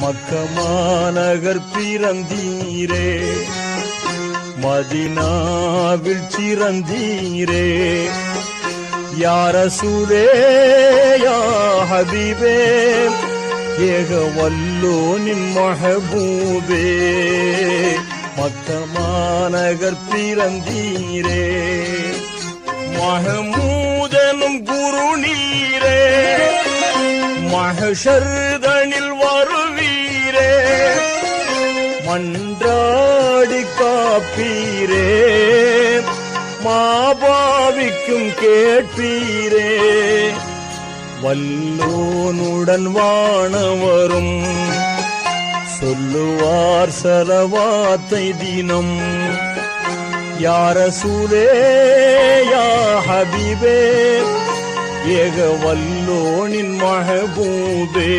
மக்கமாநகர் பிறந்தீரே, மதினாவில் சிறந்தீரே. யா ரசூலே யா ஹபீபே, ஏக வல்லோனின் மஹபூபே. மக்கமாநகர் பிறந்தீரே, மஹமூதனும் குரு நீரே. மஹஷர்தனில் வருவீரே, மன்றாடி காப்பீரே. மாபாவிக்கும் கேட்பீரே, வல்லோனுடன் வானவரும் சொல்லுவார் ஸலவாத்தை தினம். யா ரசூலே யா ஹபீபே, ஏக வல்லோனின் மஹபூபே.